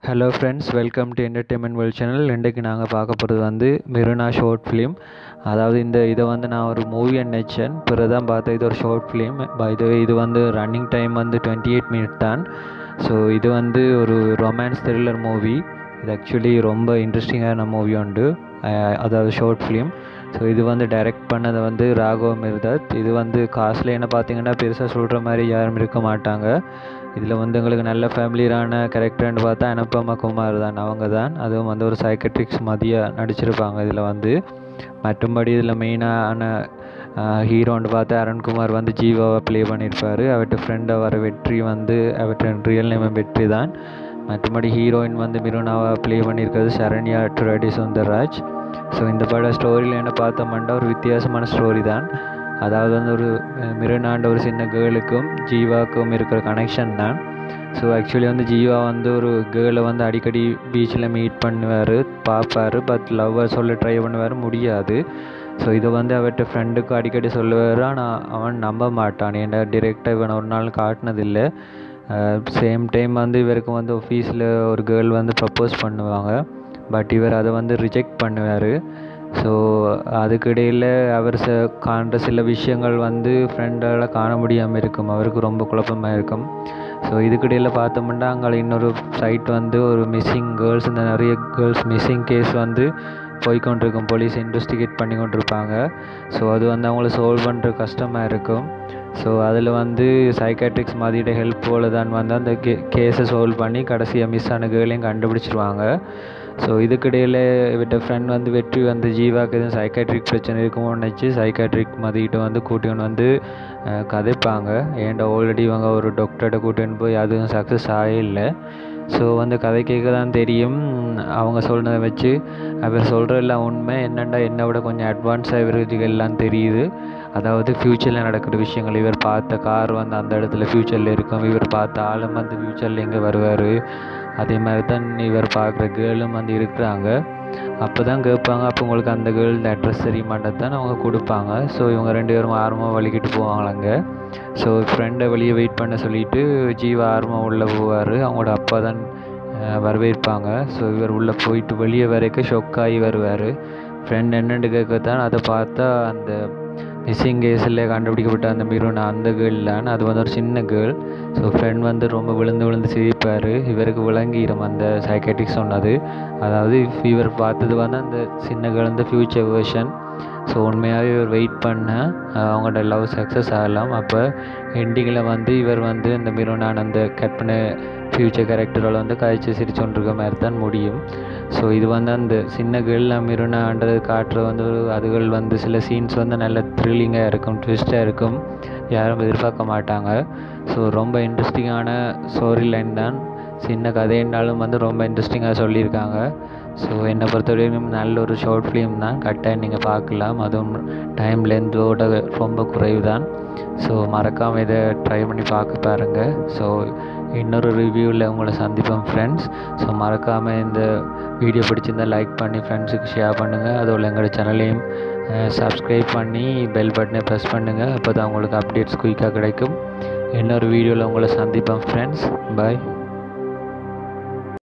Hello friends, welcome to entertainment world channel. இன்றைக்கு நாங்கள் பார்க்க போகிறது வந்து மிருனா ஷார்ட் ஃபிலிம். அதாவது இதை வந்து நான் ஒரு மூவி நினச்சேன், பிறகு தான் பார்த்தேன் இது ஒரு ஷார்ட் ஃபிலிம். இது வந்து ரன்னிங் டைம் வந்து 28 மினிட் தான். ஸோ இது வந்து ஒரு ரொமான்ஸ் த்ரில்லர் மூவி. இது ஆக்சுவலி ரொம்ப இன்ட்ரெஸ்டிங்கான மூவி உண்டு, அதாவது ஷார்ட் ஃபிலிம். ஸோ இது வந்து டைரக்ட் பண்ணதை வந்து ராகவ் மிர்தத். இது வந்து காஸ்ட்ல என்ன பார்த்தீங்கன்னா பெருசாக சொல்கிற மாதிரி யாரும் இருக்க மாட்டாங்க. இதில் வந்து எங்களுக்கு நல்ல ஃபேமிலியான கேரக்டர்னு பார்த்தா அனுபமா குமார் தான், அவங்க தான். அதுவும் வந்து ஒரு சைக்கட்ரிக்ஸ் மதியாக நடிச்சிருப்பாங்க இதில் வந்து. மற்றும்படி இதில் மெயினான ஹீரோன்னு பார்த்தா அருண்குமார் வந்து ஜீவாவை ப்ளே பண்ணியிருப்பார். அவர்கிட்ட ஃப்ரெண்டை வர வெற்றி வந்து அவர்கிட்ட ரியல் நேம் வெற்றி தான். மற்றபடி ஹீரோயின் வந்து மிருனாவை ப்ளே பண்ணியிருக்கிறது சரண்யா ட்ரெடி சுந்தர்ராஜ். ஸோ இந்த பட ஸ்டோரியில் என்ன பார்த்தோம்னா ஒரு வித்தியாசமான ஸ்டோரி தான். அதாவது வந்து ஒரு மிருனாண்ட ஒரு சின்ன கேர்ளுக்கும் ஜீவாவுக்கும் இருக்கிற கனெக்ஷன் தான். ஸோ ஆக்சுவலி வந்து ஜீவா வந்து ஒரு கேர்ளை வந்து அடிக்கடி பீச்சில் மீட் பண்ணுவார், பார்ப்பார். பட் லவ்வை சொல்ல ட்ரை பண்ணுவார், முடியாது. ஸோ இதை வந்து அவர்கிட்ட ஃப்ரெண்டுக்கு அடிக்கடி சொல்லுவார். ஆனால் அவன் நம்ப மாட்டான், ஏன்டா டிரெக்டாக இவனை ஒரு நாள் காட்டினதில்லை. சேம் டைம் வந்து இவருக்கு வந்து ஆஃபீஸில் ஒரு கேர்ள் வந்து ப்ரப்போஸ் பண்ணுவாங்க, பட் இவர் அதை வந்து ரிஜெக்ட் பண்ணுவார். ஸோ அதுக்கிடையில் அவர் காண்ற சில விஷயங்கள் வந்து ஃப்ரெண்டால் காண முடியாமல் இருக்கும், அவருக்கு ரொம்ப குழப்பமாக இருக்கும். ஸோ இதுக்கிடையில் பார்த்தோம்னா அங்கே இன்னொரு சைட் வந்து ஒரு மிஸ்ஸிங் கேர்ள்ஸ், இந்த நிறைய கேர்ள்ஸ் மிஸ்ஸிங் கேஸ் வந்து போய்கொண்டிருக்கும், போலீஸ் இன்வெஸ்டிகேட் பண்ணி கொண்டிருப்பாங்க. ஸோ அது வந்து அவங்கள சால்வ் பண்ணுற கஷ்டமாக இருக்கும். ஸோ அதில் வந்து சைக்காட்ரிக்ஸ் மாதிரியோட ஹெல்ப் போல் தான் வந்து அந்த கேஸை சால்வ் பண்ணி கடைசியாக மிஸ் ஆன கேர்ளையும் கண்டுபிடிச்சிருவாங்க. ஸோ இதுக்கிடையில் இவர்கிட்ட ஃப்ரெண்ட் வந்து வெற்றி வந்து ஜீவாவுக்கு எதுவும் சைக்காட்ரிக் பிரச்சனை இருக்குமோன்னு நினச்சி சைக்காட்ரிக் மாதிரிகிட்ட வந்து கூட்டின்னு வந்து கதைப்பாங்க. ஏன்டா ஆல்ரெடி இவங்க ஒரு டாக்டர்கிட்ட கூட்டின்னு போய் அதுவும் சக்ஸஸ் ஆகவே இல்லை. ஸோ வந்து கதை கேட்க தான் தெரியும், அவங்க சொன்னதை வச்சு அவர் சொல்கிறதெல்லாம் உண்மை என்னென்னா என்னை விட கொஞ்சம் அட்வான்ஸாக இவருக்கு எல்லாம் தெரியுது. அதாவது ஃப்யூச்சரில் நடக்கிற விஷயங்கள், இவர் பார்த்த கார் வந்து அந்த இடத்துல ஃப்யூச்சரில் இருக்கும், இவர் பார்த்த ஆளும் வந்து ஃப்யூச்சரில் எங்கே வருவார், அதே மாதிரி தான் இவர் பார்க்குற கேர்ளும் வந்து இருக்கிறாங்க. அப்போ தான் கேட்பாங்க, அப்போ உங்களுக்கு அந்த கேர்ள் அட்ரஸ் தெரியுமாட்டது தான் அவங்க கொடுப்பாங்க. ஸோ இவங்க ரெண்டு பேரும் ஆர்வமாக வலிக்கிட்டு போவாங்களாங்க. ஸோ ஃப்ரெண்டை வெளியே வெயிட் பண்ண சொல்லிவிட்டு ஜீவா ஆர்வமாக உள்ளே போவார். அவங்களோட அப்பா தான் வரவேற்பாங்க. ஸோ இவர் உள்ளே போயிட்டு வெளியே வரைக்கும் ஷொக்காகி வருவார். ஃப்ரெண்ட் என்னென்னு கேட்கத்தான் அதை பார்த்தா அந்த மிஸ்ஸிங் கேஸில் கண்டுபிடிக்கப்பட்ட அந்த மிருனா அந்த கேர்ள் தான், அது வந்து ஒரு சின்ன கேர்ள். ஸோ ஃப்ரெண்ட் வந்து ரொம்ப விழுந்து சிரிப்பார். இவருக்கு விளங்கிடும் அந்த சைக்காட்ரிக் சொன்னது. அதாவது இவர் பார்த்தது வந்து அந்த சின்ன கேர்ள் வந்து ஃப்யூச்சர் வேர்ஷன். ஸோ உண்மையாகவே இவர் வெயிட் பண்ண அவங்களோட லவ் சக்ஸஸ் ஆகலாம். அப்போ எண்டிங்கில் வந்து இவர் வந்து இந்த மிருனான் அந்த கற்பனை ஃப்யூச்சர் கேரக்டரோட வந்து காய்ச்சி சிரிச்சோன்றிருக்க மாதிரி தான் முடியும். ஸோ இது வந்து அந்த சின்ன கேர்ள் மிருனான்றது காட்டுற வந்து அதுகள் வந்து சில சீன்ஸ் வந்து நல்ல த்ரில்லிங்காக இருக்கும், ட்விஸ்ட்டாக இருக்கும், யாரும் எதிர்பார்க்க மாட்டாங்க. ஸோ ரொம்ப இன்ட்ரெஸ்டிங்கான ஸ்டோரி லைன் தான். சின்ன கதைன்னாலும் வந்து ரொம்ப இன்ட்ரெஸ்டிங்காக சொல்லியிருக்காங்க. ஸோ என்னை பொறுத்தவரைக்கும் நல்ல ஒரு ஷார்ட் ஃபிலிம் தான், கட்டாயம் நீங்கள் பார்க்கலாம். அதுவும் டைம் லென்த்தோட ரொம்ப குறைவு தான். ஸோ மறக்காமல் இதை ட்ரை பண்ணி பார்க்க பாருங்கள். ஸோ இன்னொரு ரிவ்யூவில் உங்களை சந்திப்போம் ஃப்ரெண்ட்ஸ். ஸோ மறக்காமல் இந்த வீடியோ பிடிச்சிருந்தால் லைக் பண்ணி ஃப்ரெண்ட்ஸுக்கு ஷேர் பண்ணுங்கள். அதோட எங்களோட சேனலையும் சப்ஸ்கிரைப் பண்ணி பெல் பட்டனை ப்ரெஸ் பண்ணுங்கள். அப்போ தான் உங்களுக்கு அப்டேட்ஸ் குயிக்காக கிடைக்கும். இன்னொரு வீடியோவில் உங்களை சந்திப்போம் ஃப்ரெண்ட்ஸ். பாய்.